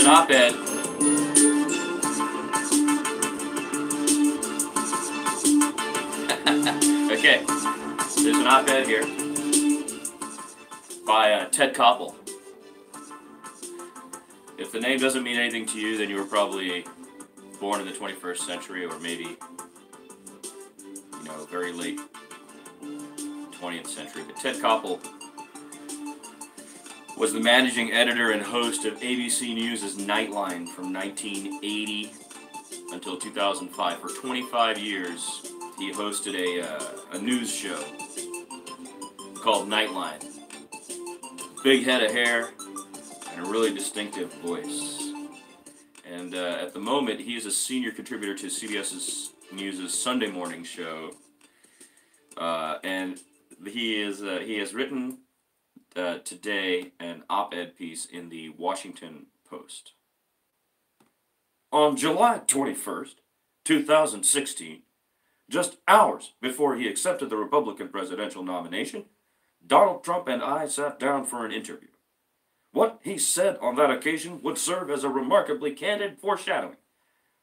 an op-ed. Okay, there's an op-ed here by Ted Koppell. If the name doesn't mean anything to you, then you were probably born in the 21st century, or maybe, very late 20th century. But Ted Koppell was the managing editor and host of ABC News' Nightline from 1980 until 2005. For 25 years, he hosted a news show called Nightline. Big head of hair and a really distinctive voice. And at the moment, he is a senior contributor to CBS News' Sunday morning show. And he has written today an op-ed piece in the Washington Post. On July 21st, 2016, just hours before he accepted the Republican presidential nomination, Donald Trump and I sat down for an interview. What he said on that occasion would serve as a remarkably candid foreshadowing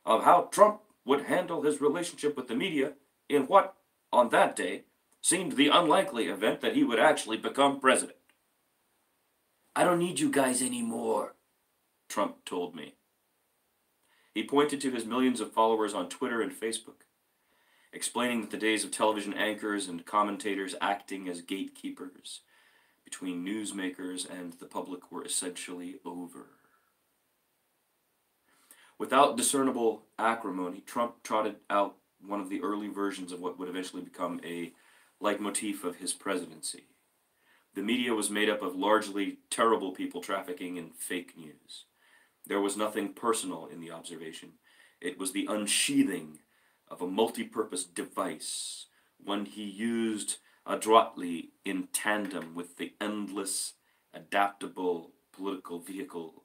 of how Trump would handle his relationship with the media in what, on that day, seemed the unlikely event that he would actually become president. "I don't need you guys anymore," Trump told me. He pointed to his millions of followers on Twitter and Facebook, explaining that the days of television anchors and commentators acting as gatekeepers between newsmakers and the public were essentially over. Without discernible acrimony, Trump trotted out one of the early versions of what would eventually become a leitmotif of his presidency. The media was made up of largely terrible people trafficking in fake news. There was nothing personal in the observation. It was the unsheathing of a multi-purpose device, one he used adroitly in tandem with the endless, adaptable political vehicle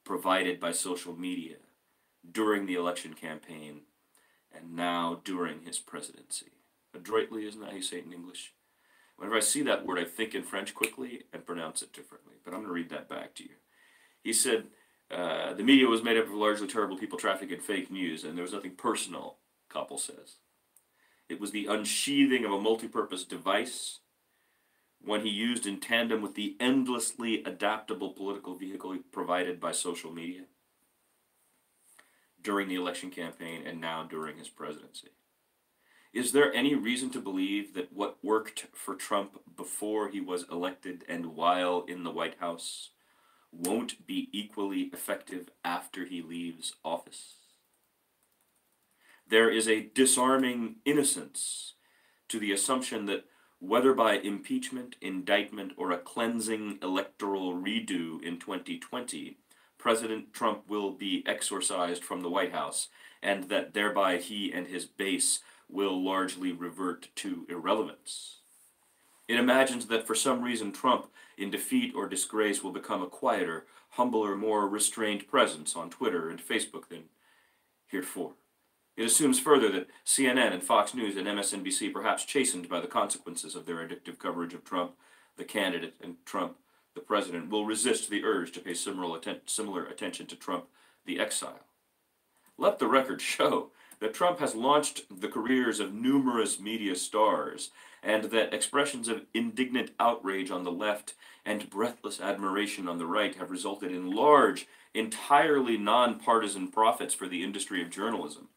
provided by social media during the election campaign and now during his presidency. Adroitly, isn't that how you say it in English? Whenever I see that word, I think in French quickly and pronounce it differently. But I'm going to read that back to you. He said, the media was made up of largely terrible people trafficking in fake news, and there was nothing personal, Koppell says. It was the unsheathing of a multi-purpose device, one he used in tandem with the endlessly adaptable political vehicle provided by social media during the election campaign and now during his presidency. Is there any reason to believe that what worked for Trump before he was elected and while in the White House won't be equally effective after he leaves office? There is a disarming innocence to the assumption that whether by impeachment, indictment, or a cleansing electoral redo in 2020, President Trump will be exorcised from the White House, and that thereby he and his base will largely revert to irrelevance. It imagines that for some reason Trump, in defeat or disgrace, will become a quieter, humbler, more restrained presence on Twitter and Facebook than heretofore. It assumes further that CNN and Fox News and MSNBC, perhaps chastened by the consequences of their addictive coverage of Trump, the candidate, and Trump, the president, will resist the urge to pay similar attention to Trump, the exile. Let the record show that Trump has launched the careers of numerous media stars, and that expressions of indignant outrage on the left and breathless admiration on the right have resulted in large, entirely nonpartisan profits for the industry of journalism.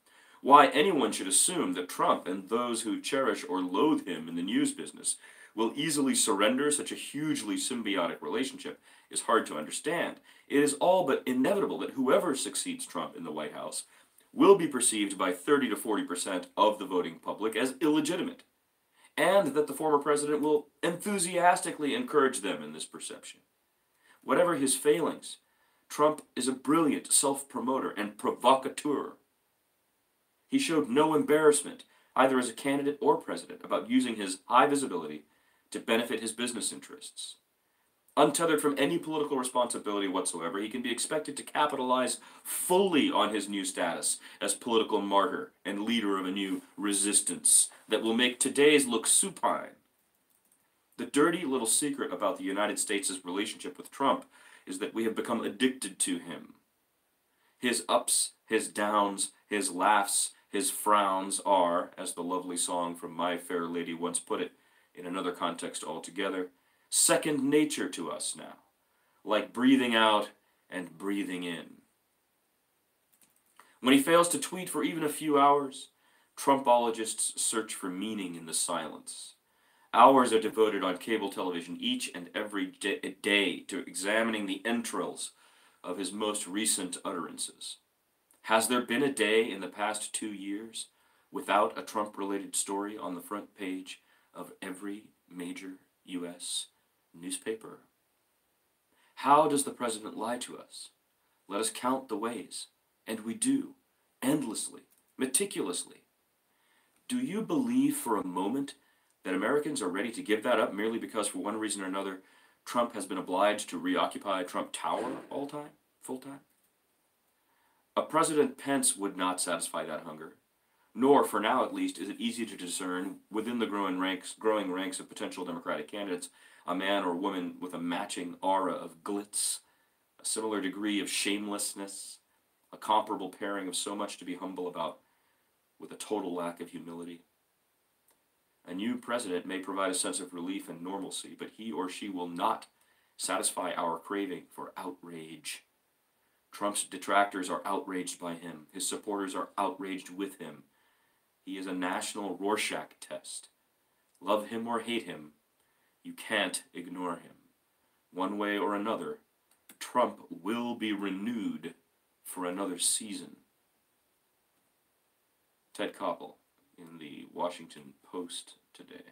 Why anyone should assume that Trump and those who cherish or loathe him in the news business will easily surrender such a hugely symbiotic relationship is hard to understand. It is all but inevitable that whoever succeeds Trump in the White House will be perceived by 30 to 40% of the voting public as illegitimate, and that the former president will enthusiastically encourage them in this perception. Whatever his failings, Trump is a brilliant self-promoter and provocateur. He showed no embarrassment, either as a candidate or president, about using his high visibility to benefit his business interests. Untethered from any political responsibility whatsoever, he can be expected to capitalize fully on his new status as political martyr and leader of a new resistance that will make today's look supine. The dirty little secret about the United States' relationship with Trump is that we have become addicted to him, His ups, his downs, his laughs, his frowns are, as the lovely song from My Fair Lady once put it, in another context altogether, second nature to us now, like breathing out and breathing in. When he fails to tweet for even a few hours, Trumpologists search for meaning in the silence. Hours are devoted on cable television each and every day to examining the entrails of his most recent utterances. Has there been a day in the past 2 years without a Trump-related story on the front page of every major U.S. newspaper? How does the president lie to us? Let us count the ways, and we do, endlessly, meticulously. Do you believe for a moment that Americans are ready to give that up merely because, for one reason or another, Trump has been obliged to reoccupy Trump Tower full time? A President Pence would not satisfy that hunger, nor, for now at least, is it easy to discern within the growing ranks of potential Democratic candidates a man or woman with a matching aura of glitz, a similar degree of shamelessness, a comparable pairing of so much to be humble about, with a total lack of humility. A new president may provide a sense of relief and normalcy, but he or she will not satisfy our craving for outrage. Trump's detractors are outraged by him. His supporters are outraged with him. He is a national Rorschach test. Love him or hate him, you can't ignore him. One way or another, Trump will be renewed for another season. Ted Koppell in the Washington Post today.